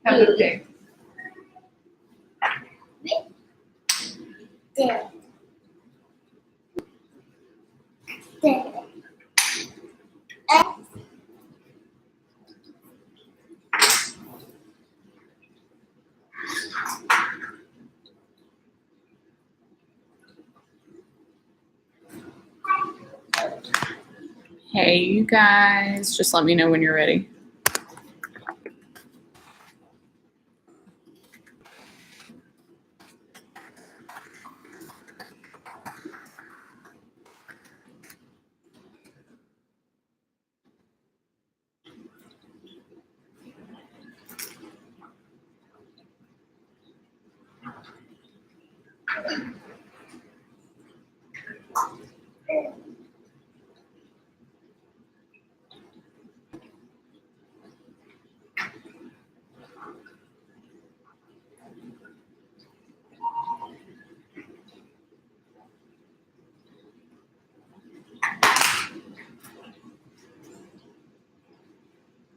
Have a day. Hey, you guys, just let me know when you're ready.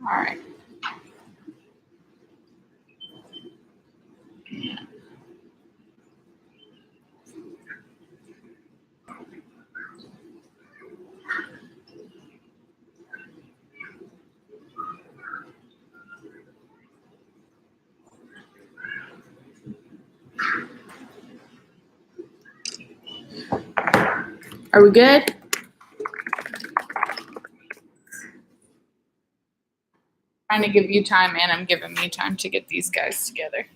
All right. Are we good? Trying to give you time, and I'm giving me time to get these guys together.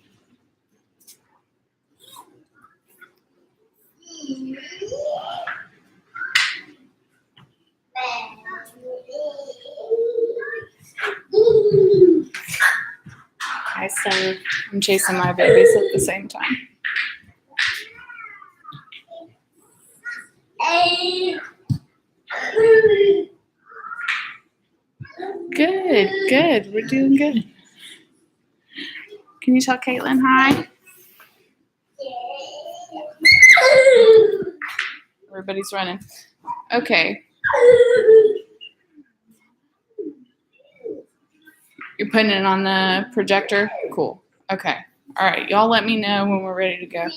Okay, so I'm chasing my babies at the same time. Good, good. We're doing good. Can you tell Caitlin hi? Everybody's running. Okay. You're putting it on the projector? Cool. Okay. All right. Y'all let me know when we're ready to go.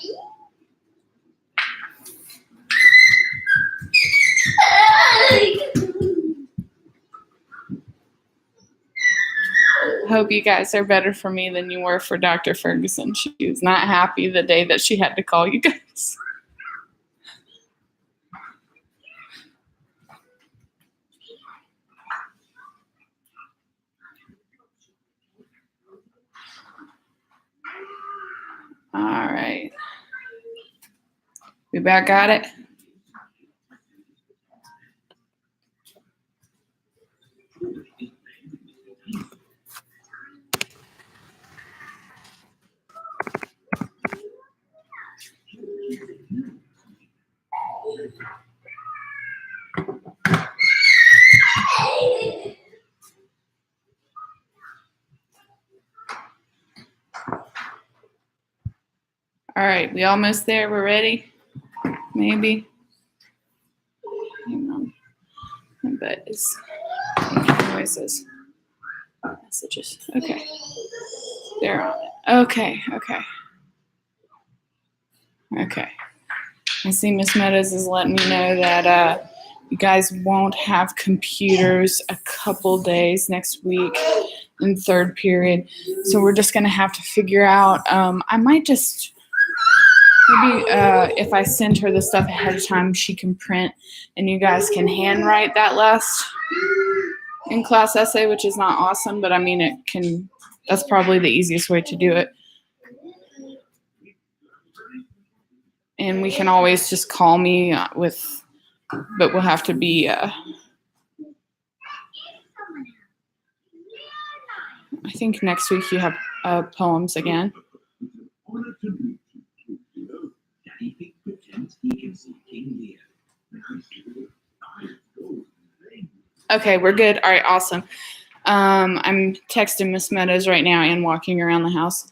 I hope you guys are better for me than you were for Dr. Ferguson. She was not happy the day that she had to call you guys. All right. We back at it? All right, we almost there. We're ready? Maybe. Hang on. My butt is making noises. Messages. Okay. They're on it. Okay, okay. Okay. I see Miss Meadows is letting me know that you guys won't have computers a couple days next week in third period. So we're just going to have to figure out. I might just, maybe if I send her the stuff ahead of time, she can print and you guys can handwrite that last in-class essay, which is not awesome, but I mean, it can, that's probably the easiest way to do it. And we can always just call me with, but we'll have to be, I think next week you have poems again. Okay, we're good. All right, awesome. I'm texting Miss Meadows right now and walking around the house.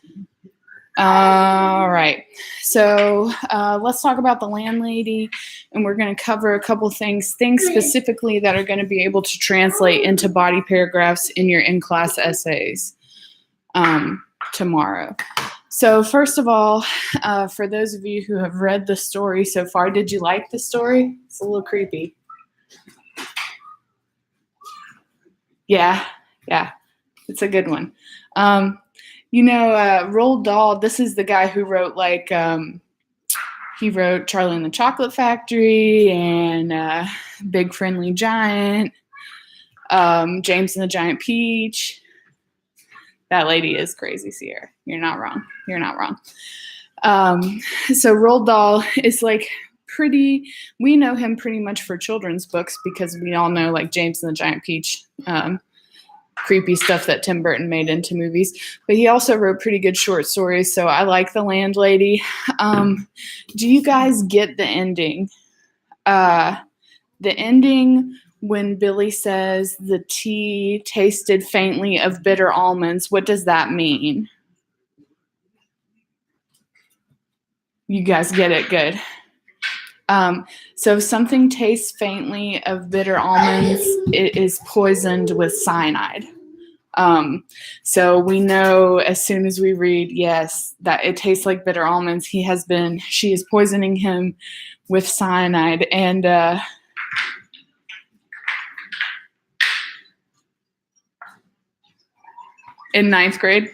All right, so let's talk about the landlady, and we're going to cover a couple things specifically that are going to be able to translate into body paragraphs in your in-class essays tomorrow. So first of all, for those of you who have read the story so far, did you like the story? It's a little creepy. Yeah, it's a good one. Roald Dahl, this is the guy who wrote he wrote Charlie and the Chocolate Factory and Big Friendly Giant, James and the Giant Peach. That lady is crazy, Sierra. You're not wrong. So Roald Dahl is we know him pretty much for children's books because we all know James and the Giant Peach, creepy stuff that Tim Burton made into movies. But he also wrote pretty good short stories, so I like The Landlady. Do you guys get the ending? The ending when Billy says the tea tasted faintly of bitter almonds, what does that mean? You guys get it? Good. So if something tastes faintly of bitter almonds, it is poisoned with cyanide. So we know as soon as we read, yes, that it tastes like bitter almonds, she is poisoning him with cyanide. And in 9th grade,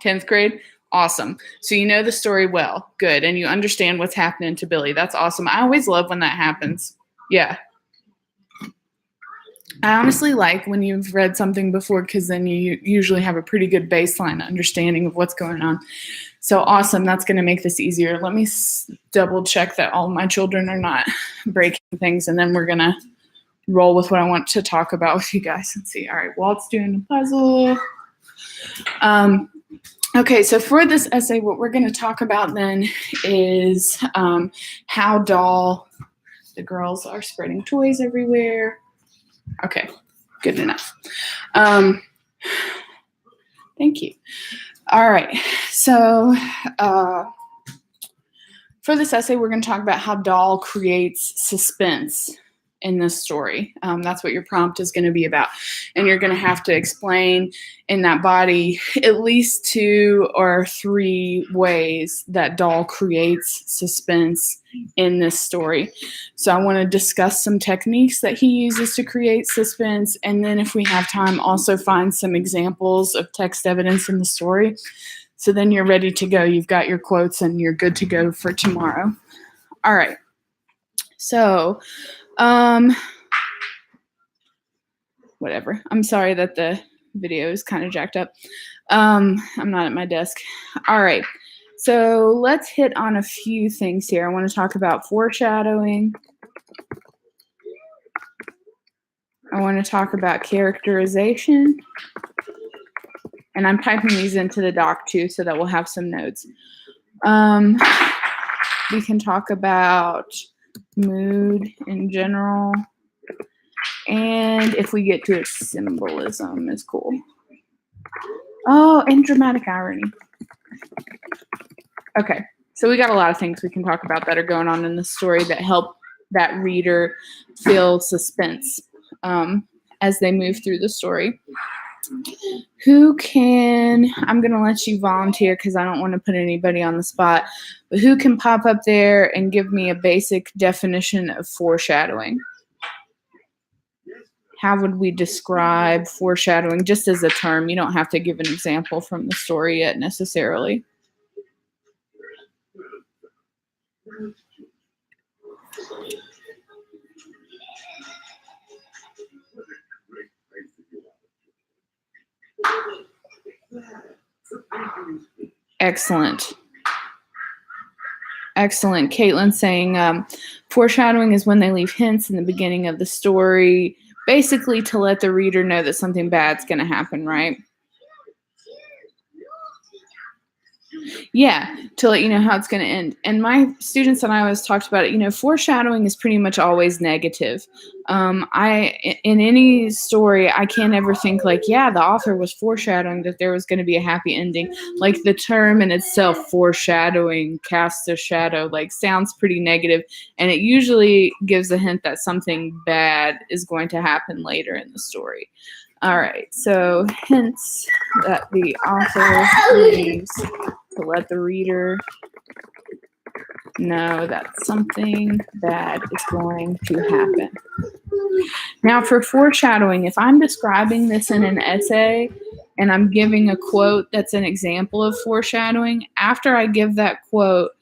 10th grade, awesome. So you know the story well, good, and you understand what's happening to Billy. That's awesome. I always love when that happens. Yeah. I honestly like when you've read something before because then you usually have a pretty good baseline understanding of what's going on. So awesome. That's going to make this easier. Let me double check that all my children are not breaking things, and then we're going to roll with what I want to talk about with you guys. Let's see. All right. Walt's doing a puzzle. Okay, so for this essay, what we're going to talk about then is how the girls are spreading toys everywhere. Okay, good enough. Thank you. All right, so for this essay, we're going to talk about how Dahl creates suspense in this story. That's what your prompt is going to be about. And you're going to have to explain in that body at least 2 or 3 ways that Dahl creates suspense in this story. So I want to discuss some techniques that he uses to create suspense. And then if we have time, also find some examples of text evidence in the story. So then you're ready to go. You've got your quotes and you're good to go for tomorrow. All right. So, whatever. I'm sorry that the video is kind of jacked up. I'm not at my desk. All right. So let's hit on a few things here. I want to talk about foreshadowing. I want to talk about characterization. And I'm typing these into the doc too so that we'll have some notes. We can talk about mood in general. And if we get to it, symbolism is cool. Oh, and dramatic irony. Okay, so we got a lot of things we can talk about that are going on in the story that help that reader feel suspense as they move through the story. I'm going to let you volunteer because I don't want to put anybody on the spot, but who can pop up there and give me a basic definition of foreshadowing? How would we describe foreshadowing just as a term? You don't have to give an example from the story yet necessarily. Excellent. Excellent. Caitlin's saying foreshadowing is when they leave hints in the beginning of the story, basically to let the reader know that something bad's going to happen, right? Yeah, to let you know how it's going to end. And my students and I always talked about it. Foreshadowing is pretty much always negative. In any story, I can't ever think like, yeah, the author was foreshadowing that there was going to be a happy ending. Like the term in itself, foreshadowing, casts a shadow, like sounds pretty negative, and it usually gives a hint that something bad is going to happen later in the story. All right, so hints that the author leaves to let the reader know that something bad is going to happen. Now, for foreshadowing, if I'm describing this in an essay and I'm giving a quote that's an example of foreshadowing, after I give that quote,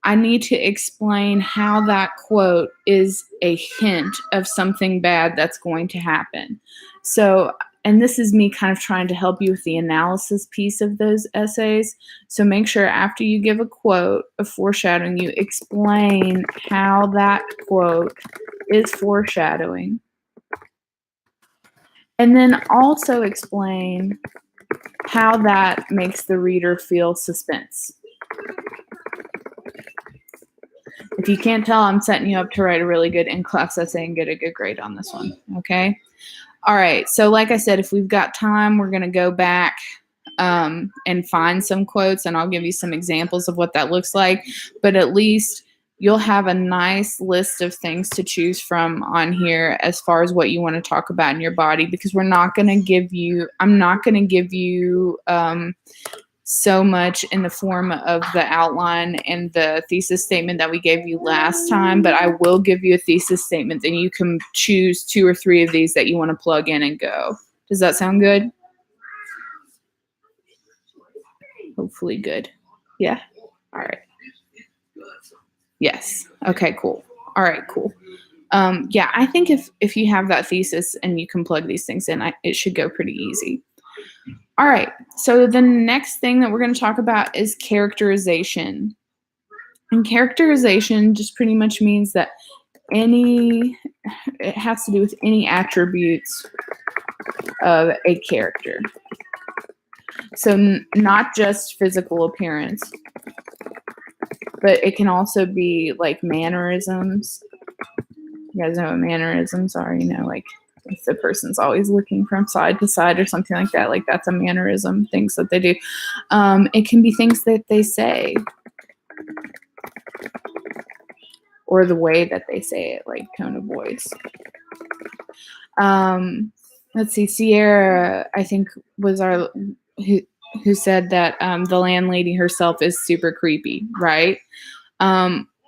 I need to explain how that quote is a hint of something bad that's going to happen. So, and this is me kind of trying to help you with the analysis piece of those essays. So make sure after you give a quote of foreshadowing, you explain how that quote is foreshadowing. And then also explain how that makes the reader feel suspense. If you can't tell, I'm setting you up to write a really good in-class essay and get a good grade on this one, okay? All right, so like I said, if we've got time, we're going to go back and find some quotes, and I'll give you some examples of what that looks like. But at least you'll have a nice list of things to choose from on here as far as what you want to talk about in your body, because I'm not going to give you so much in the form of the outline and the thesis statement that we gave you last time, but I will give you a thesis statement, and you can choose 2 or 3 of these that you want to plug in and go. Does that sound good? Hopefully good. Yeah? All right. Yes. Okay, cool. All right, cool. Yeah, I think if you have that thesis and you can plug these things in, it should go pretty easy. All right, so the next thing that we're going to talk about is characterization. And characterization just pretty much means that it has to do with any attributes of a character. So not just physical appearance, but it can also be like mannerisms. You guys know what mannerisms are, like if the person's always looking from side to side or something like that, like that's a mannerism, things that they do. It can be things that they say or the way that they say it, like tone of voice. Let's see, Sierra, I think, was who said that the landlady herself is super creepy, right?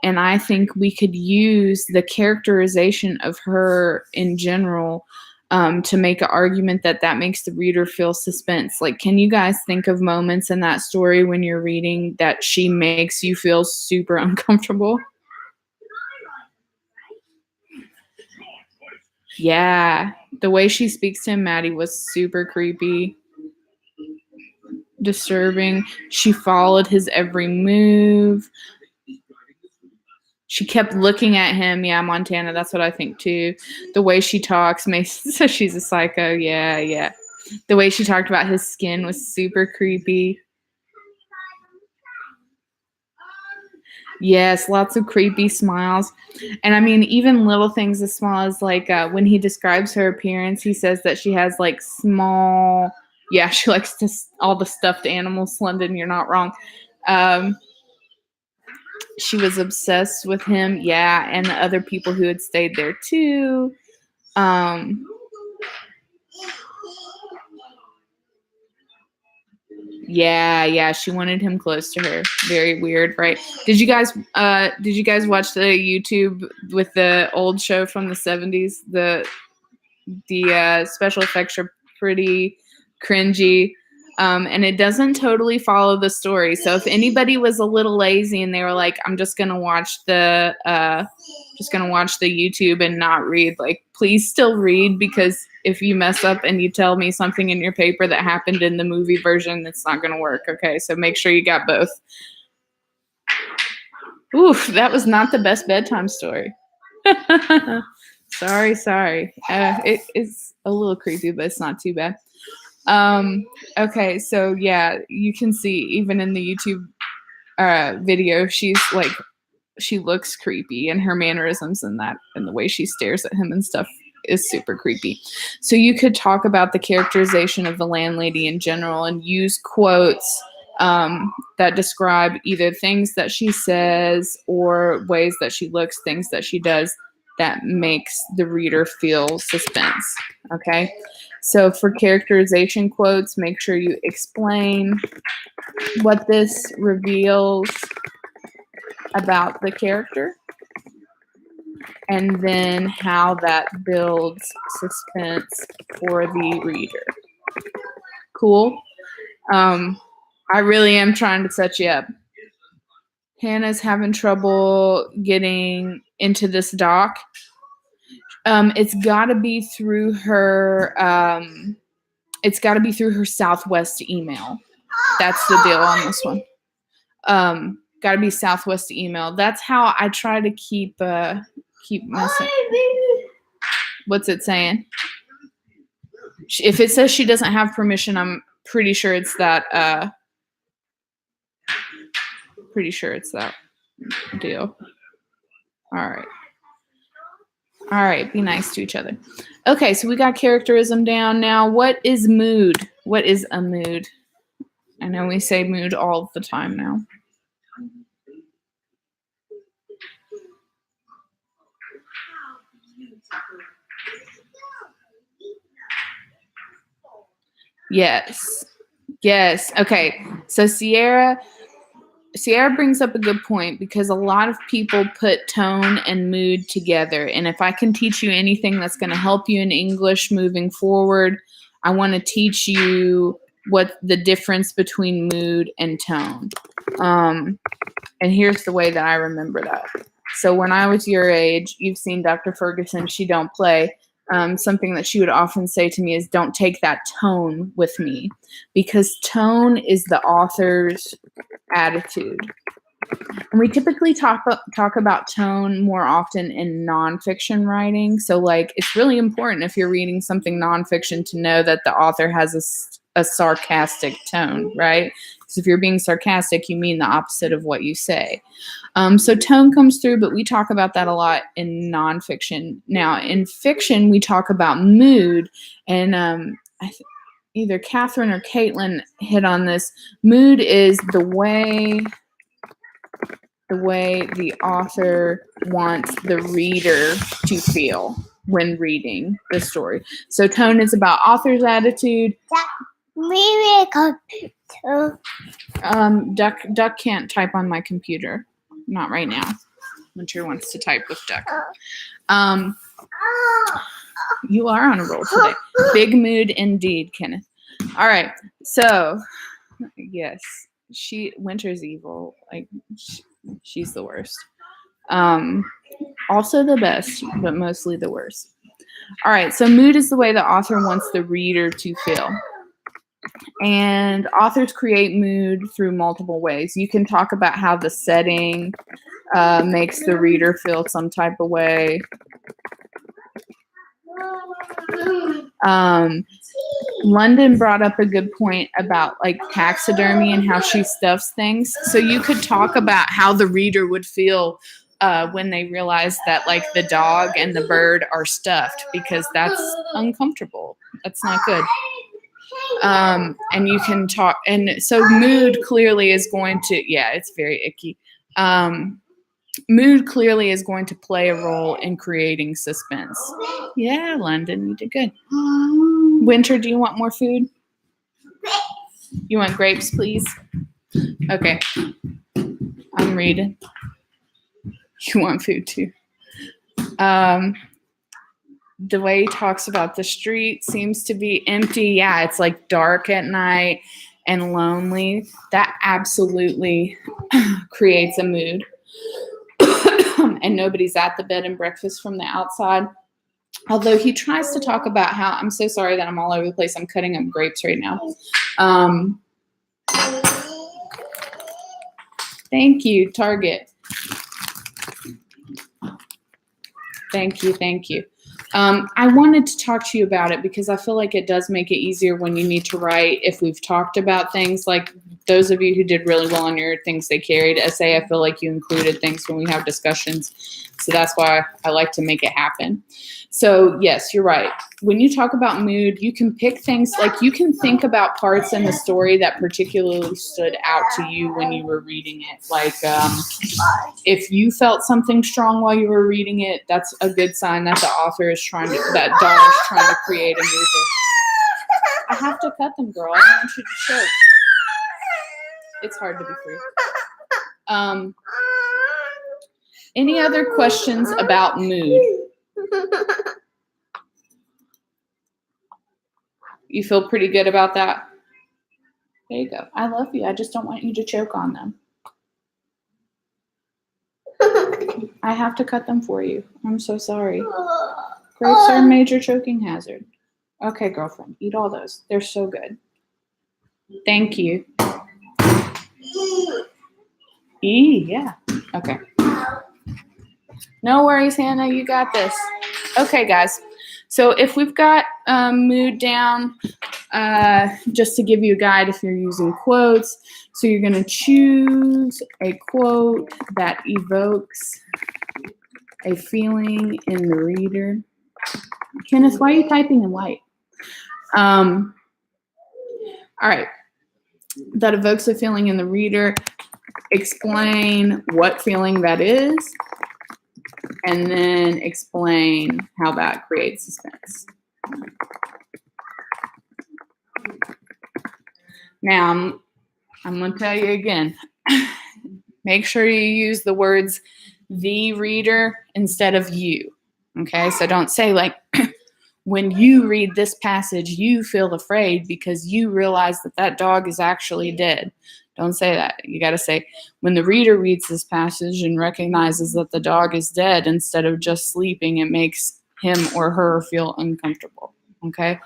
And I think we could use the characterization of her in general to make an argument that makes the reader feel suspense. Like, can you guys think of moments in that story when you're reading that she makes you feel super uncomfortable? Yeah, the way she speaks to him, Maddie, was super creepy, disturbing. She followed his every move. She kept looking at him. Yeah, Montana, that's what I think too. The way she talks makes so she's a psycho. Yeah. The way she talked about his skin was super creepy. Yes, lots of creepy smiles. And I mean, even little things as small as like when he describes her appearance, he says that she has like small, she likes all the stuffed animals, London, you're not wrong. She was obsessed with him, and the other people who had stayed there too. Yeah, she wanted him close to her. Very weird, right? Did you guys watch the YouTube with the old show from the 70s? The special effects are pretty cringy. And it doesn't totally follow the story. So if anybody was a little lazy and they were like, I'm just gonna watch the YouTube and not read, like, please still read, because if you mess up and you tell me something in your paper that happened in the movie version, it's not gonna work. Okay, so make sure you got both. Oof, that was not the best bedtime story. Sorry. It's a little creepy, but it's not too bad. Okay, so yeah, you can see even in the YouTube video, she's like, she looks creepy, and her mannerisms and the way she stares at him and stuff is super creepy. So you could talk about the characterization of the landlady in general and use quotes that describe either things that she says or ways that she looks, things that she does that makes the reader feel suspense. Okay. So for characterization quotes, make sure you explain what this reveals about the character and then how that builds suspense for the reader. Cool. I really am trying to set you up. Hannah's having trouble getting into this doc. It's got to be through her. It's got to be through her Southwest email. That's the deal on this one. Got to be Southwest email. That's how I try to keep messing. What's it saying? If it says she doesn't have permission, I'm pretty sure it's that. Pretty sure it's that deal. All right. Be nice to each other. Okay, so we got characterism down. Now, what is mood? What is a mood? I know we say mood all the time now. Yes. Okay. So Sierra brings up a good point because a lot of people put tone and mood together. And if I can teach you anything that's going to help you in English moving forward, I want to teach you what the difference between mood and tone. And here's the way that I remember that. So when I was your age, you've seen Dr. Ferguson, She Don't Play. Something that she would often say to me is, don't take that tone with me, because tone is the author's attitude. And we typically talk about tone more often in nonfiction writing. So like, it's really important if you're reading something nonfiction to know that the author has a sarcastic tone, right? Because if you're being sarcastic, you mean the opposite of what you say. So tone comes through, but we talk about that a lot in nonfiction. Now, in fiction, we talk about mood, and either Catherine or Caitlin hit on this. Mood is the way the author wants the reader to feel when reading the story. So tone is about author's attitude. Duck can't type on my computer. Not right now. Winter wants to type with Duck. You are on a roll today. Big mood indeed, Kenneth. All right. So, yes, Winter's evil. Like, she's the worst. Also the best, but mostly the worst. All right. So mood is the way the author wants the reader to feel. And authors create mood through multiple ways. You can talk about how the setting makes the reader feel some type of way. London brought up a good point about like taxidermy and how she stuffs things. So you could talk about how the reader would feel when they realize that like the dog and the bird are stuffed, because that's uncomfortable. That's not good. And you can talk, and so mood clearly is going to, it's very icky. Mood clearly is going to play a role in creating suspense. Yeah, London, you did good. Winter, do you want more food? You want grapes, please? Okay. I'm reading. You want food too. The way he talks about the street seems to be empty. Yeah, it's like dark at night and lonely. That absolutely creates a mood. And nobody's at the bed and breakfast from the outside. Although he tries to talk about how, I'm so sorry that I'm all over the place. I'm cutting up grapes right now. Thank you, Target. Thank you. I wanted to talk to you about it because I feel like it does make it easier when you need to write. If we've talked about things, like those of you who did really well on your things they carried essay, I feel like you included things when we have discussions. So that's why I like to make it happen. So yes, you're right. When you talk about mood, you can pick things, like you can think about parts in the story that particularly stood out to you when you were reading it. Like if you felt something strong while you were reading it, that's a good sign that the author is trying to, that dog is trying to create a mood. I have to cut them, girl. I don't want you to choke. It's hard to be free. Any other questions about mood? You feel pretty good about that? There you go. I love you. I just don't want you to choke on them. I have to cut them for you. I'm so sorry. Grapes are a major choking hazard. Okay, girlfriend, eat all those. They're so good. Thank you. Yeah. Okay. No worries, Hannah. You got this. Okay, guys. So if we've got mood down, just to give you a guide if you're using quotes, so you're going to choose a quote that evokes a feeling in the reader. Kenneth, why are you typing in white? All right. That evokes a feeling in the reader. Explain what feeling that is, and then explain how that creates suspense. Now, I'm going to tell you again, make sure you use the words the reader instead of you. Okay, so don't say like, when you read this passage, you feel afraid because you realize that that dog is actually dead. Don't say that. You got to say, when the reader reads this passage and recognizes that the dog is dead instead of just sleeping, it makes him or her feel uncomfortable. Okay?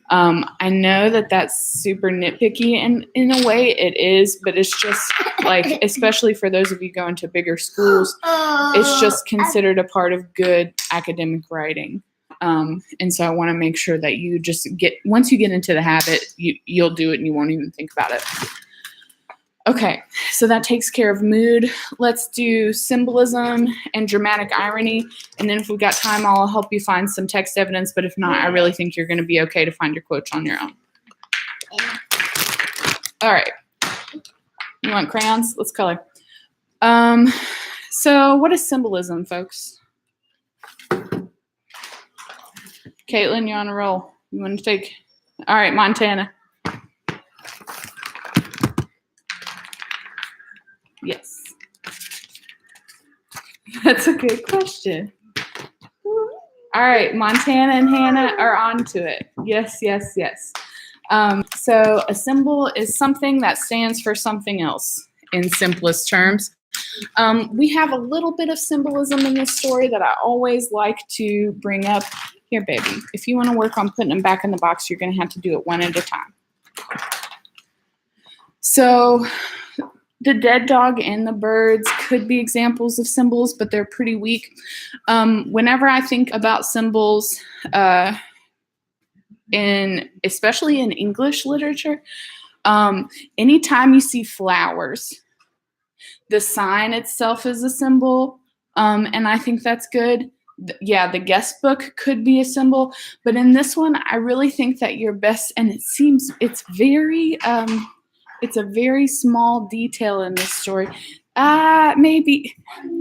I know that that's super nitpicky, and in a way it is, but it's just like, especially for those of you going to bigger schools, it's just considered a part of good academic writing. And so I want to make sure that you just once you get into the habit, you'll do it and you won't even think about it. Okay, so that takes care of mood. Let's do symbolism and dramatic irony. And then if we've got time, I'll help you find some text evidence. But if not, I really think you're going to be okay to find your quotes on your own. All right. You want crayons? Let's color. So what is symbolism, folks? Caitlin, you're on a roll. You want to take? All right, Montana. Yes. That's a good question. All right, Montana and Hannah are on to it. Yes, yes, yes. So a symbol is something that stands for something else in simplest terms. We have a little bit of symbolism in this story that I always like to bring up. Here, baby, if you want to work on putting them back in the box, you're going to have to do it one at a time. So the dead dog and the birds could be examples of symbols, but they're pretty weak. Whenever I think about symbols, especially in English literature, anytime you see flowers, the sign itself is a symbol, and I think that's good. Yeah, the guest book could be a symbol, but in this one, I really think that your best, and it seems it's a very small detail in this story. Maybe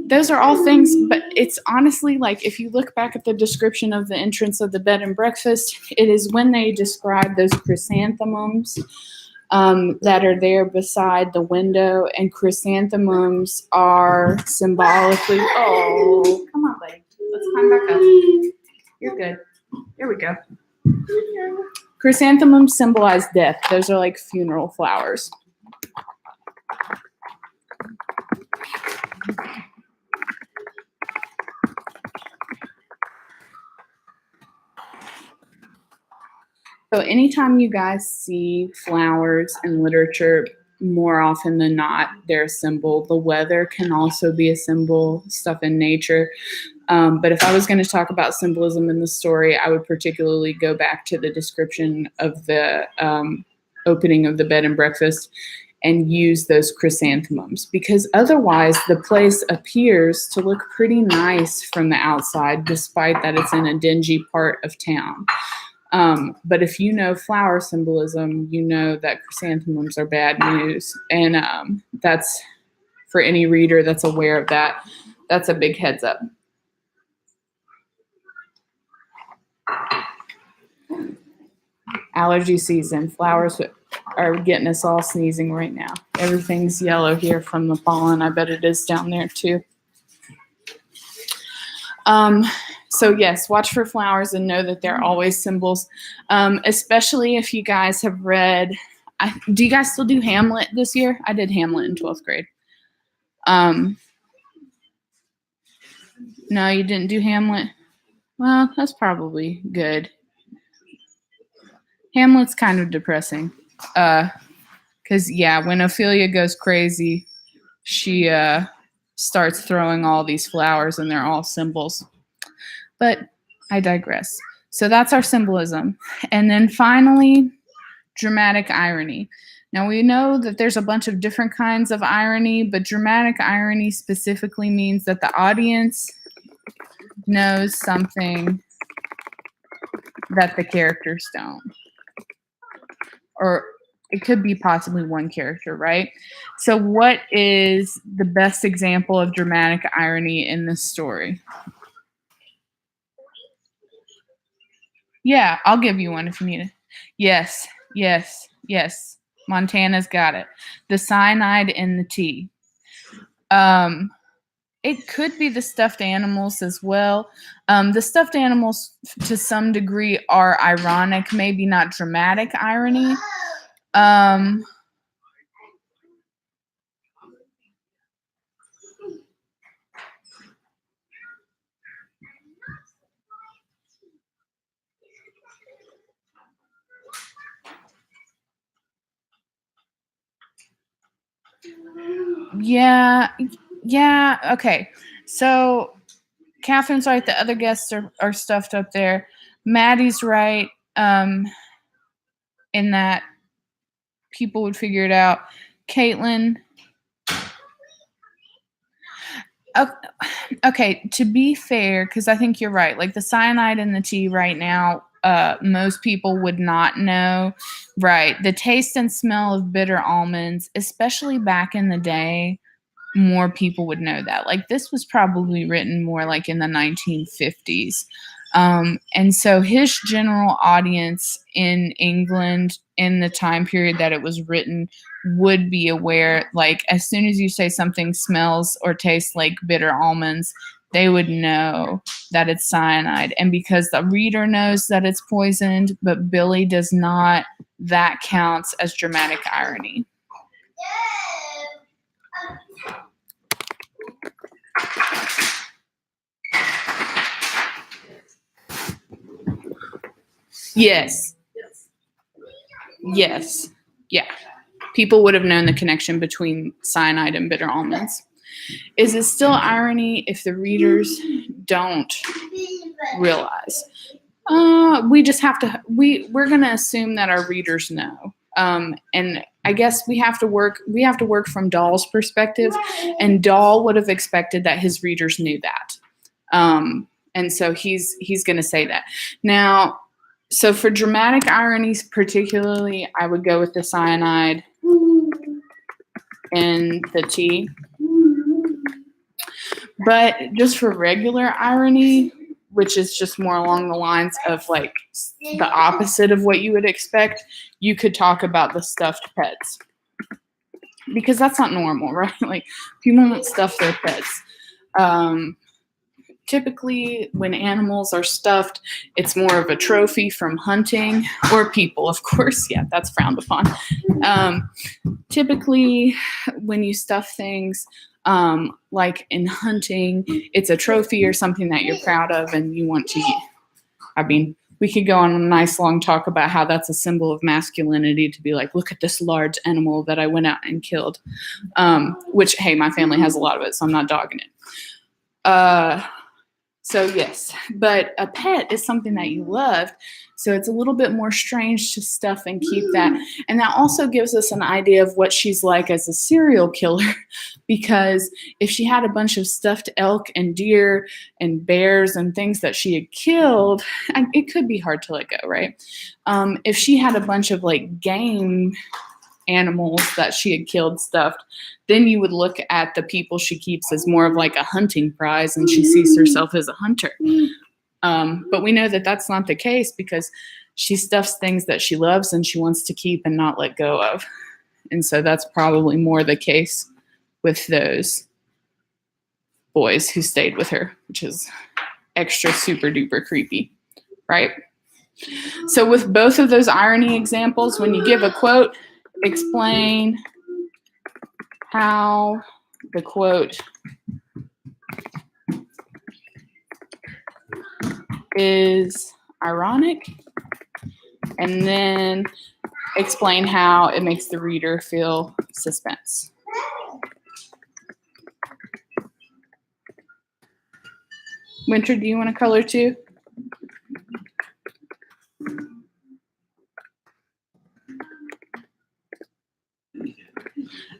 those are all things, but it's honestly like if you look back at the description of the entrance of the bed and breakfast, it is when they describe those chrysanthemums that are there beside the window, and chrysanthemums are symbolically. Oh, come on, buddy. Let's climb back up. You're good. Here we go. Chrysanthemums symbolize death. Those are like funeral flowers. So anytime you guys see flowers in literature, more often than not, they're a symbol. The weather can also be a symbol, stuff in nature. But if I was going to talk about symbolism in the story, I would particularly go back to the description of the opening of the bed and breakfast and use those chrysanthemums, because otherwise the place appears to look pretty nice from the outside, despite that it's in a dingy part of town. But if you know flower symbolism, you know that chrysanthemums are bad news. And that's, for any reader that's aware of that, that's a big heads up. Allergy season. Flowers are getting us all sneezing right now. Everything's yellow here from the pollen. I bet it is down there too. So yes, watch for flowers and know that they're always symbols, especially if you guys have read. Do you guys still do Hamlet this year? I did Hamlet in 12th grade. No, you didn't do Hamlet? Well, that's probably good. Hamlet's kind of depressing. Because, yeah, when Ophelia goes crazy, she starts throwing all these flowers, and they're all symbols. But I digress. So that's our symbolism. And then finally, dramatic irony. Now, we know that there's a bunch of different kinds of irony, but dramatic irony specifically means that the audience knows something that the characters don't. Or it could be possibly one character, right? So what is the best example of dramatic irony in this story? Yeah, I'll give you one if you need it. Yes, yes, yes. Montana's got it. The cyanide in the tea. It could be the stuffed animals as well. The stuffed animals, to some degree, are ironic, maybe not dramatic irony. Yeah, okay. So Catherine's right. The other guests are stuffed up there. Maddie's right in that people would figure it out. Caitlin. Okay, to be fair, because I think you're right. Like the cyanide in the tea right now, most people would not know. Right. The taste and smell of bitter almonds, especially back in the day, more people would know that. Like this was probably written more like in the 1950s. And so his general audience in England in the time period that it was written would be aware, like as soon as you say something smells or tastes like bitter almonds, they would know that it's cyanide. And because the reader knows that it's poisoned, but Billy does not, that counts as dramatic irony. Yes. Yes. Yeah. People would have known the connection between cyanide and bitter almonds. Is it still irony if the readers don't realize? We just have to, we're going to assume that our readers know. And I guess we have to work from Dahl's perspective, and Dahl would have expected that his readers knew that. And so he's going to say that. Now, so for dramatic ironies particularly, I would go with the cyanide and the tea. But just for regular irony, which is just more along the lines of like the opposite of what you would expect, you could talk about the stuffed pets. Because that's not normal, right? Like people don't stuff their pets. Typically, when animals are stuffed, it's more of a trophy from hunting, or people, of course. Yeah, that's frowned upon. Typically, when you stuff things, like in hunting, it's a trophy or something that you're proud of and you want to. I mean, we could go on a nice long talk about how that's a symbol of masculinity to be like, look at this large animal that I went out and killed. Which, hey, my family has a lot of it, so I'm not dogging it. So yes, but a pet is something that you loved. So it's a little bit more strange to stuff and keep that. And that also gives us an idea of what she's like as a serial killer, because if she had a bunch of stuffed elk and deer and bears and things that she had killed, it could be hard to let go, right? If she had a bunch of like game animals that she had killed stuffed, then you would look at the people she keeps as more of like a hunting prize, and she sees herself as a hunter. But we know that that's not the case, because she stuffs things that she loves and she wants to keep and not let go of. And so that's probably more the case with those boys who stayed with her, which is extra super duper creepy, right? So with both of those irony examples, when you give a quote, explain how the quote is ironic, and then explain how it makes the reader feel suspense. Winter, do you want to color too?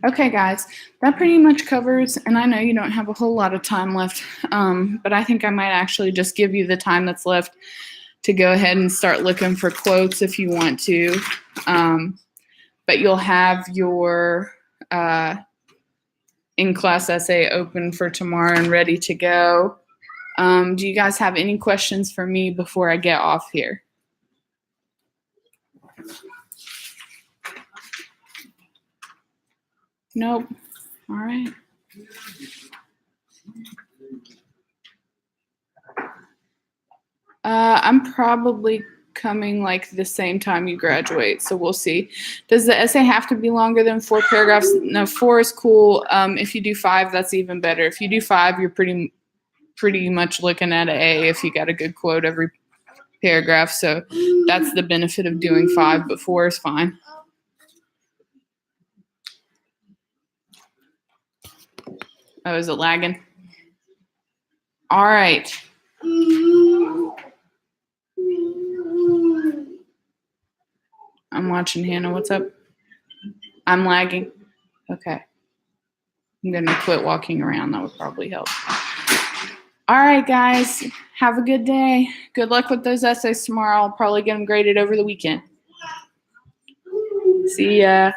Okay, guys, that pretty much covers, and I know you don't have a whole lot of time left, but I think I might actually just give you the time that's left to go ahead and start looking for quotes if you want to. But you'll have your in-class essay open for tomorrow and ready to go. Do you guys have any questions for me before I get off here? Nope. All right. I'm probably coming like the same time you graduate, so we'll see. Does the essay have to be longer than 4 paragraphs? No, 4 is cool. If you do 5, that's even better. If you do 5, you're pretty much looking at an A if you got a good quote every paragraph. So that's the benefit of doing 5, but 4 is fine. Oh, is it lagging? All right. I'm watching Hannah. What's up? I'm lagging. Okay. I'm going to quit walking around. That would probably help. All right, guys. Have a good day. Good luck with those essays tomorrow. I'll probably get them graded over the weekend. See ya.